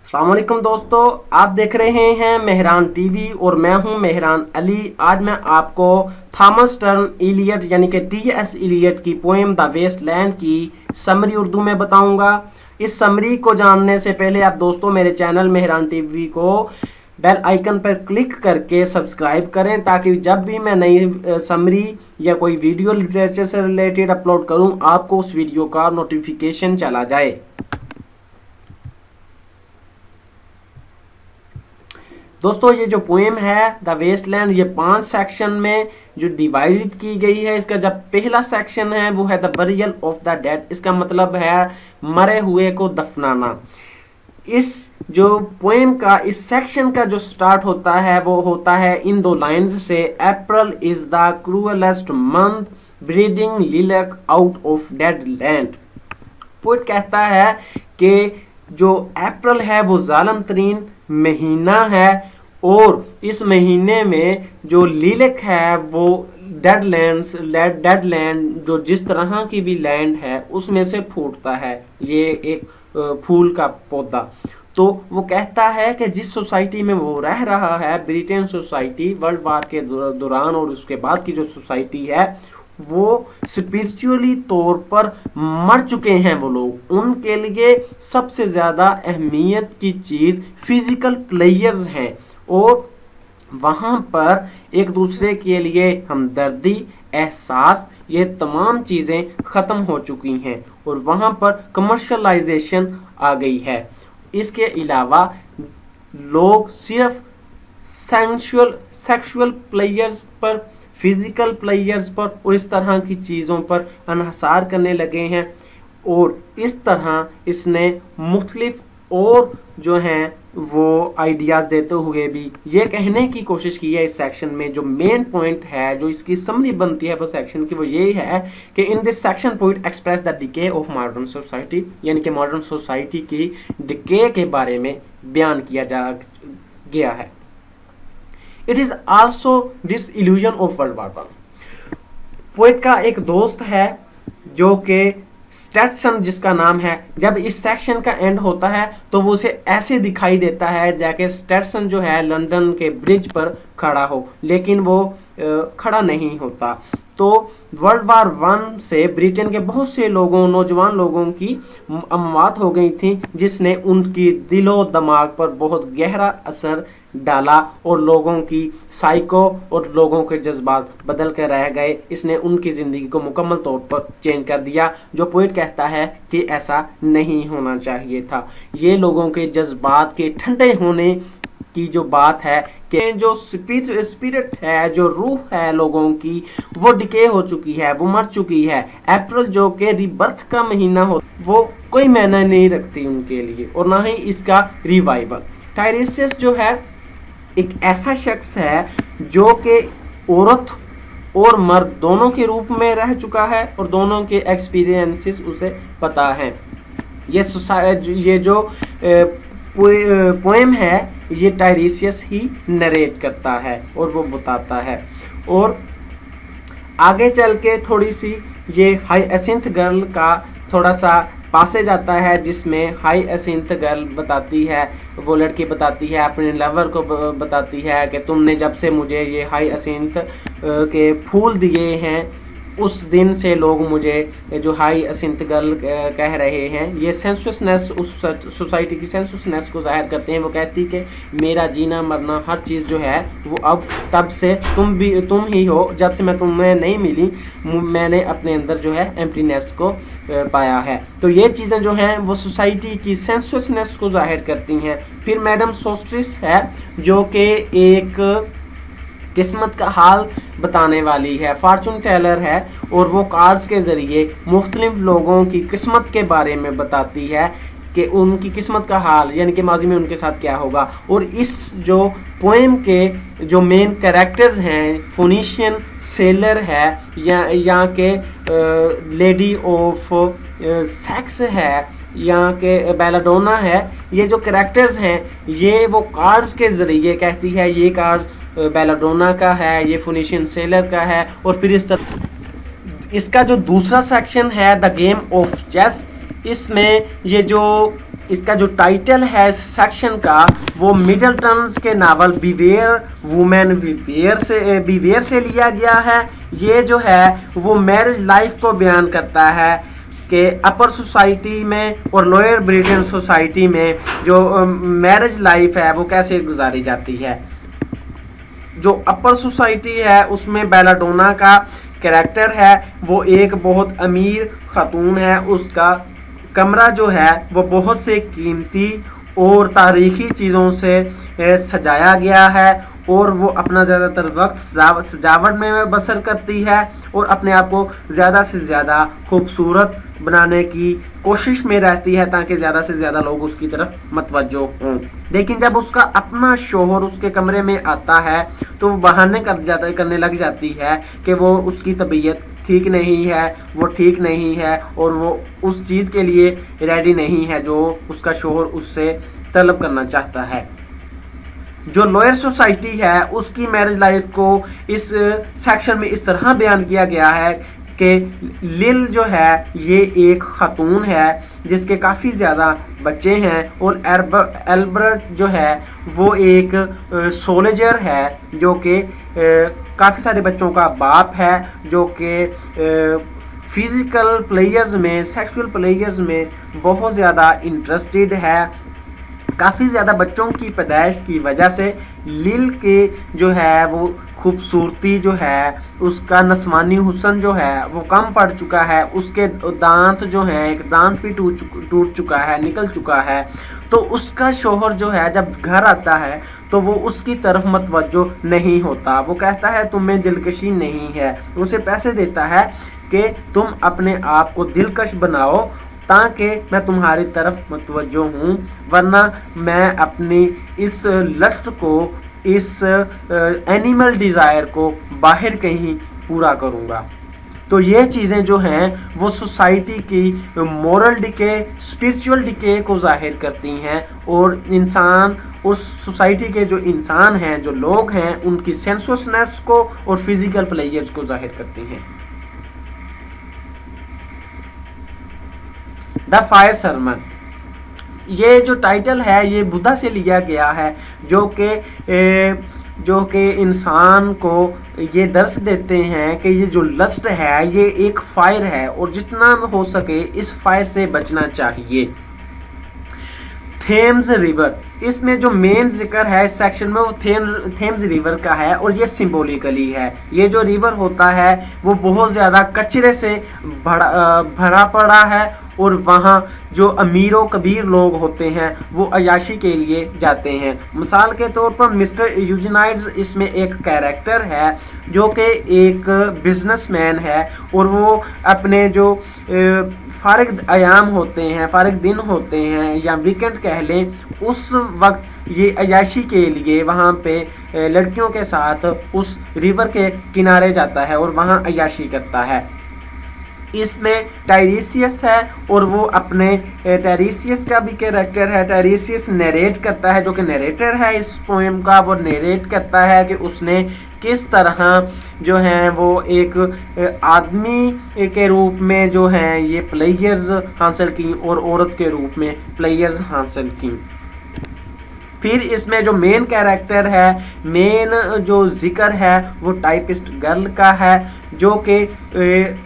अस्सलाम वालेकुम दोस्तों, आप देख रहे हैं मेहरान टीवी और मैं हूं मेहरान अली। आज मैं आपको थॉमस टर्न इलियट यानी कि टी.एस. इलियट की पोएम द वेस्टलैंड की समरी उर्दू में बताऊंगा। इस समरी को जानने से पहले आप दोस्तों मेरे चैनल मेहरान टीवी को बेल आइकन पर क्लिक करके सब्सक्राइब करें ताकि जब भी मैं नई समरी या कोई वीडियो लिटरेचर से रिलेटेड अपलोड करूं आपको उस वीडियो का नोटिफिकेशन चला जाए। दोस्तों ये जो पोएम है द वेस्टलैंड, ये 5 सेक्शन में जो डिवाइडेड की गई है। इसका जब पहला सेक्शन है वो है the burial of the dead, इसका मतलब है मरे हुए को दफनाना। इस जो पोएम का इस सेक्शन का जो स्टार्ट होता है वो होता है इन 2 लाइन्स से। April is the cruellest month breeding lilac out of dead land. Poet कहता है कि जो अप्रैल है वो जालिम तरीन महीना है और इस महीने में जो लिलक है वो डेड लैंड जो जिस तरह की भी लैंड है उसमें से फूटता है। ये एक फूल का पौधा। तो वो कहता है कि जिस सोसाइटी में वो रह रहा है, ब्रिटेन सोसाइटी, वर्ल्ड वार के दौरान और उसके बाद की जो सोसाइटी है वो स्पिरिचुअली तौर पर मर चुके हैं वो लोग। उनके लिए सबसे ज़्यादा अहमियत की चीज़ फिजिकल प्लेयर्स हैं और वहाँ पर एक दूसरे के लिए हमदर्दी, एहसास, ये तमाम चीज़ें ख़त्म हो चुकी हैं और वहाँ पर कमर्शलाइजेशन आ गई है। इसके अलावा लोग सिर्फ सेक्सुअल प्लेयर्स पर, फिजिकल प्लेयर्स पर और इस तरह की चीज़ों पर अनहसार करने लगे हैं और इस तरह इसने मुख्तलिफ और जो हैं वो आइडियाज़ देते हुए भी ये कहने की कोशिश की है इस सेक्शन में। जो मेन पॉइंट है जो इसकी समरी बनती है वो सेक्शन की, वो ये है कि in this section poet express the decay of modern society, यानी कि मॉडर्न सोसाइटी की डिके के बारे में बयान किया गया है। It is also this illusion of world war one. Poet का एक दोस्त है जो कि स्टेटसन जिसका नाम है, जब इस सेक्शन का एंड होता है तो वो उसे ऐसे दिखाई देता है जैसे स्टेटसन जो है लंदन के ब्रिज पर खड़ा हो, लेकिन वो खड़ा नहीं होता। तो वर्ल्ड वार वन से ब्रिटेन के बहुत से लोगों, नौजवान लोगों की अमवात हो गई थी जिसने उनकी दिलो दिमाग पर बहुत गहरा असर डाला और लोगों की साइको और लोगों के जज्बात बदल कर रह गए। इसने उनकी ज़िंदगी को मुकम्मल तौर पर चेंज कर दिया। जो पोएट कहता है कि ऐसा नहीं होना चाहिए था। ये लोगों के जज्बात के ठंडे होने की जो बात है कि जो स्पिरिट है, जो रूह है लोगों की, वो डिके हो चुकी है, वो मर चुकी है। अप्रैल जो कि रिबर्थ का महीना हो वो कोई मायने नहीं रखती उनके लिए और ना ही इसका रिवाइवल। टायरेसियस जो है एक ऐसा शख्स है जो कि औरत और मर्द दोनों के रूप में रह चुका है और दोनों के एक्सपीरियंसेस उसे पता है। ये जो पोएम है ये टायरेसियस ही नरेट करता है और वो बताता है। और आगे चल के थोड़ी सी ये हाईएसिंथ गर्ल का थोड़ा सा पासेज आता है जिसमें हाईएसिंथ गर्ल बताती है, वो लड़की बताती है अपने लवर को बताती है कि तुमने जब से मुझे ये हाईएसिंथ के फूल दिए हैं उस दिन से लोग मुझे जो हाईएसिंथ गर्ल कह रहे हैं। ये सेंसुअसनेस, उस सोसाइटी की सेंसुअसनेस को जाहिर करते हैं। वो कहती कि मेरा जीना मरना हर चीज़ जो है वो अब तब से तुम ही हो, जब से मैं तुम्हें नहीं मिली मैंने अपने अंदर जो है एम्प्टीनेस को पाया है। तो ये चीज़ें जो हैं वो सोसाइटी की सेंसुअसनेस को जाहिर करती हैं। फिर मैडम सोस्ट्रिस है जो कि एक किस्मत का हाल बताने वाली है, फॉर्चून टेलर है और वो कार्ड्स के ज़रिए मुख्तलिफ लोगों की किस्मत के बारे में बताती है कि उनकी किस्मत का हाल यानी कि माजी में उनके साथ क्या होगा। और इस जो पोएम के जो मेन कैरेक्टर्स हैं, फोनिशियन सेलर है या के लेडी ऑफ सेक्स है, यहाँ के बेलाडोना है, ये जो कैरेक्टर्स हैं ये वो कार्ड्स के ज़रिए कहती है ये कार्ड बेलाडोना का है, ये फोनिशियन सेलर का है। और फिर इस तरह इसका जो दूसरा सेक्शन है द गेम ऑफ चेस, इसमें ये जो इसका जो टाइटल है सेक्शन का वो मिडलटन के नावल बिवेयर वुमेन बिवेयर से लिया गया है। ये जो है वो मैरिज लाइफ को बयान करता है कि अपर सोसाइटी में और लोअर ब्रिटेन सोसाइटी में जो मैरिज लाइफ है वो कैसे गुजारी जाती है। जो अपर सोसाइटी है उसमें बेलाडोना का कैरेक्टर है, वो एक बहुत अमीर खातून है। उसका कमरा जो है वो बहुत से कीमती और तारीखी चीज़ों से सजाया गया है और वो अपना ज़्यादातर वक्त सजावट में बसर करती है और अपने आप को ज़्यादा से ज़्यादा खूबसूरत बनाने की कोशिश में रहती है ताकि ज़्यादा से ज़्यादा लोग उसकी तरफ मतवज्जो हों। लेकिन जब उसका अपना शोहर उसके कमरे में आता है तो वो बहाने करने लग जाती है कि वो उसकी तबीयत ठीक नहीं है, वो ठीक नहीं है और वो उस चीज़ के लिए रेडी नहीं है जो उसका शोहर उससे तलब करना चाहता है। जो लोअर सोसाइटी है उसकी मैरिज लाइफ को इस सेक्शन में इस तरह बयान किया गया है कि लिल जो है ये एक खातून है जिसके काफ़ी ज़्यादा बच्चे हैं और एल्बर्ट जो है वो एक सोल्जर है जो कि काफ़ी सारे बच्चों का बाप है, जो कि फिज़िकल प्लेयर्स में, सेक्सुअल प्लेयर्स में बहुत ज़्यादा इंटरेस्टेड है। काफ़ी ज़्यादा बच्चों की पैदाइश की वजह से लिल के जो है वो खूबसूरती जो है, उसका नस्वानी हुस्न जो है वो कम पड़ चुका है। उसके दांत जो हैं, एक दांत भी टूट चुका है, निकल चुका है। तो उसका शोहर जो है जब घर आता है तो वो उसकी तरफ मतवज्जो नहीं होता। वो कहता है तुम्हें दिलकशी नहीं है, उसे पैसे देता है कि तुम अपने आप को दिलकश बनाओ ताकि मैं तुम्हारी तरफ मतवज्जो हूँ, वरना मैं अपनी इस लस्ट को, इस एनिमल डिज़ायर को बाहर कहीं पूरा करूँगा। तो ये चीज़ें जो हैं वो सोसाइटी की मोरल डिके, स्पिरिचुअल डिके को जाहिर करती हैं और इंसान, उस सोसाइटी के जो इंसान हैं, जो लोग हैं, उनकी सेंसुअसनेस को और फिजिकल प्लेजर्स को जाहिर करती हैं। द फायर सरमन, ये जो टाइटल है ये बुद्धा से लिया गया है जो कि इंसान को ये दर्श देते हैं कि ये जो लस्ट है ये एक फायर है और जितना हो सके इस फायर से बचना चाहिए। थेम्स रिवर, इसमें जो मेन जिक्र है इस सेक्शन में वो थेम्स रिवर का है और ये सिंबॉलिकली है। ये जो रिवर होता है वो बहुत ज़्यादा कचरे से भरा पड़ा है और वहाँ जो अमीरों कबीर लोग होते हैं वो अयाशी के लिए जाते हैं। मिसाल के तौर पर मिस्टर यूजिनाइड्स इसमें एक कैरेक्टर है जो कि एक बिजनेसमैन है और वो अपने जो फारिग अयाम होते हैं, फारिग दिन होते हैं या वीकेंड कह लें, उस वक्त ये अयाशी के लिए वहाँ पे लड़कियों के साथ उस रिवर के किनारे जाता है और वहाँ अयाशी करता है। इसमें टायरीसियस है और वो अपने टायरीसियस का भी कैरेक्टर है। टायरीसियस नरेट करता है, जो कि नरेटर है इस पोएम का, वो नरेट करता है कि उसने किस तरह जो है वो एक आदमी के रूप में जो है ये प्लेयर्स हासिल की और औरत के रूप में प्लेयर्स हासिल की। फिर इसमें जो मेन कैरेक्टर है, मेन जो जिक्र है वो टाइपिस्ट गर्ल का है जो कि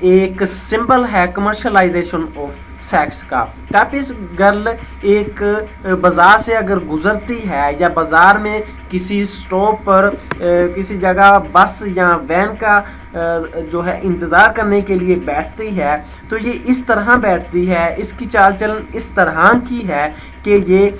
एक सिंबल है कमर्शलाइजेशन ऑफ सेक्स का। टाइपिस्ट गर्ल एक बाज़ार से अगर गुजरती है या बाज़ार में किसी स्टॉप पर किसी जगह बस या वैन का जो है इंतज़ार करने के लिए बैठती है तो ये इस तरह बैठती है, इसकी चाल चलन इस तरह की है कि ये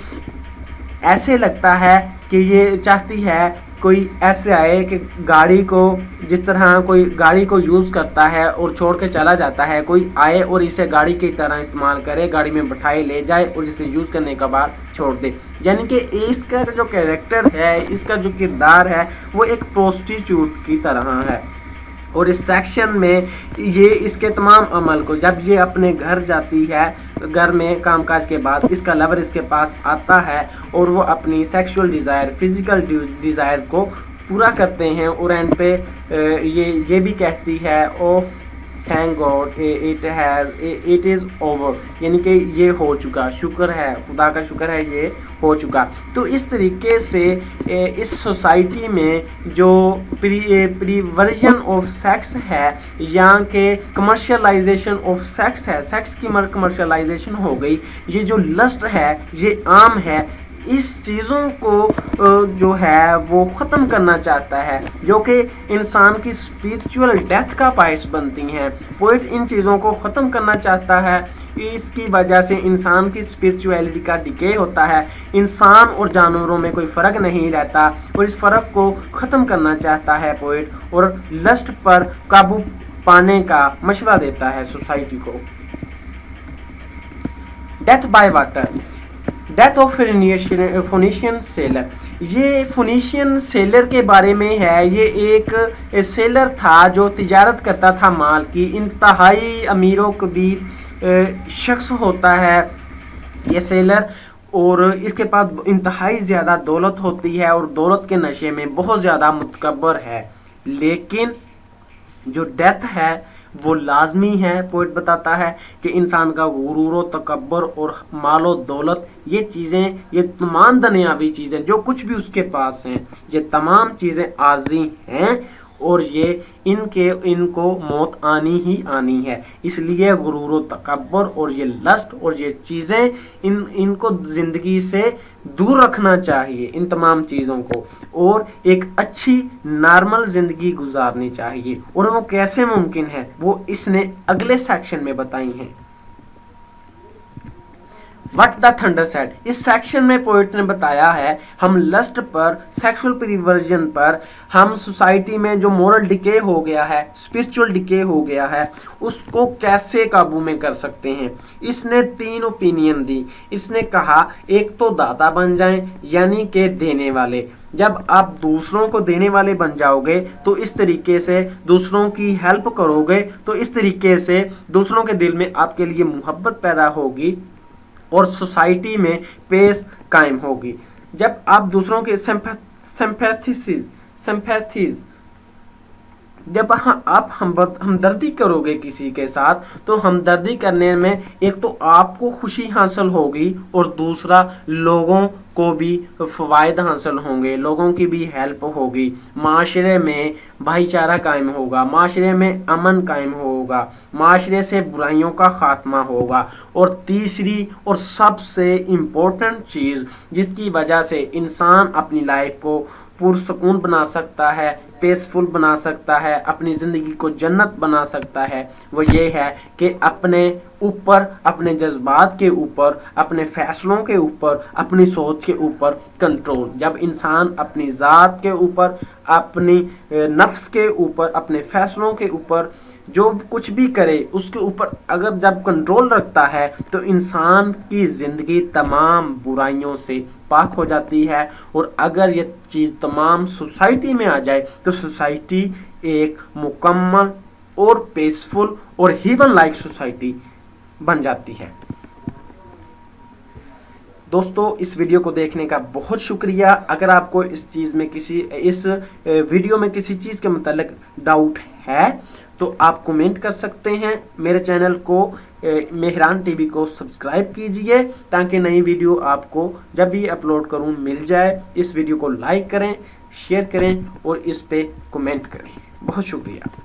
ऐसे लगता है कि ये चाहती है कोई ऐसे आए कि गाड़ी को, जिस तरह कोई गाड़ी को यूज़ करता है और छोड़ के चला जाता है, कोई आए और इसे गाड़ी की तरह इस्तेमाल करे, गाड़ी में बैठाए ले जाए और इसे यूज़ करने के बाद छोड़ दे। यानी कि इसका जो कैरेक्टर है, इसका जो किरदार है वो एक प्रोस्टिट्यूट की तरह है। और इस सेक्शन में ये इसके तमाम अमल को, जब ये अपने घर जाती है, घर में कामकाज के बाद इसका लवर इसके पास आता है और वो अपनी सेक्सुअल डिज़ायर, फिज़िकल डिज़ायर को पूरा करते हैं और एंड पे ये भी कहती है, oh thank God it is over, यानी कि ये हो चुका, शुक्र है, खुदा का शुक्र है ये हो चुका। तो इस तरीके से इस सोसाइटी में जो प्रीवर्जन ऑफ सेक्स है या के कमर्शियलाइजेशन ऑफ सेक्स है, सेक्स की कमर्शियलाइजेशन हो गई, ये जो लस्ट है ये आम है। इस चीज़ों को जो है वो ख़त्म करना चाहता है, जो कि इंसान की स्पिरिचुअल डेथ का बायस बनती हैं। पोइट इन चीज़ों को ख़त्म करना चाहता है, इसकी वजह से इंसान की स्पिरिचुअलिटी का डिके होता है, इंसान और जानवरों में कोई फ़र्क नहीं रहता, और इस फ़र्क को ख़त्म करना चाहता है पोइट, और लस्ट पर काबू पाने का मशवरा देता है सोसाइटी को। Death by water, death of Phoenician sailor, ये फोनिशियन सेलर के बारे में है। ये एक सेलर था जो तिजारत करता था माल की, इंतहाई अमीरों कबीर शख्स होता है ये सेलर, और इसके पास इंतहाई ज़्यादा दौलत होती है और दौलत के नशे में बहुत ज़्यादा मुतकब्बर है। लेकिन जो डेथ है वो लाजमी है। पोइट बताता है कि इंसान का गुरूर व तकब्बर और मालो दौलत, ये चीज़ें, ये तमाम दुनियावी चीज़ें जो कुछ भी उसके पास हैं, ये तमाम चीज़ें आर्जी हैं और ये इनको मौत आनी ही आनी है। इसलिए गुरूर व तकब्बर और ये लस्ट और ये चीज़ें इनको ज़िंदगी से दूर रखना चाहिए, इन तमाम चीज़ों को, और एक अच्छी नॉर्मल ज़िंदगी गुजारनी चाहिए। और वो कैसे मुमकिन है वो इसने अगले सेक्शन में बताई हैं। व्हाट द थंडर सेड, इस सेक्शन में पोइट ने बताया है हम लस्ट पर, सेक्सुअल परिवर्जन पर, हम सोसाइटी में जो मोरल डिके हो गया है, स्पिरिचुअल डिके हो गया है, उसको कैसे काबू में कर सकते हैं। इसने 3 ओपिनियन दी। इसने कहा एक तो दाता बन जाएं, यानी कि देने वाले। जब आप दूसरों को देने वाले बन जाओगे तो इस तरीके से दूसरों की हेल्प करोगे, तो इस तरीके से दूसरों के दिल में आपके लिए मोहब्बत पैदा होगी और सोसाइटी में पेस कायम होगी। जब आप दूसरों के सिंपैथीज जब आप हमदर्दी करोगे किसी के साथ, तो हमदर्दी करने में एक तो आपको खुशी हासिल होगी और दूसरा लोगों को भी फ़वायद हासिल होंगे, लोगों की भी हेल्प होगी, माशरे में भाईचारा कायम होगा, माशरे में अमन कायम होगा, माशरे से बुराइयों का ख़ात्मा होगा। और तीसरी और सबसे इम्पोर्टेंट चीज़ जिसकी वजह से इंसान अपनी लाइफ को पुरसकून बना सकता है, पीसफुल बना सकता है, अपनी ज़िंदगी को जन्नत बना सकता है, वो ये है कि अपने ऊपर, अपने जज्बात के ऊपर, अपने फ़ैसलों के ऊपर, अपनी सोच के ऊपर कंट्रोल। जब इंसान अपनी ज़ात के ऊपर, अपनी नफ्स के ऊपर, अपने फ़ैसलों के ऊपर जो कुछ भी करे उसके ऊपर अगर जब कंट्रोल रखता है, तो इंसान की ज़िंदगी तमाम बुराइयों से पाक हो जाती है। और अगर ये चीज़ तमाम सोसाइटी में आ जाए तो सोसाइटी एक मुकम्मल और पीसफुल और हीवन लाइक सोसाइटी बन जाती है। दोस्तों, इस वीडियो को देखने का बहुत शुक्रिया। अगर आपको इस वीडियो में किसी चीज़ के मतलब डाउट है तो आप कमेंट कर सकते हैं। मेरे चैनल को मेहरान टीवी को सब्सक्राइब कीजिए ताकि नई वीडियो आपको जब भी अपलोड करूं मिल जाए। इस वीडियो को लाइक करें, शेयर करें और इस पे कमेंट करें। बहुत शुक्रिया।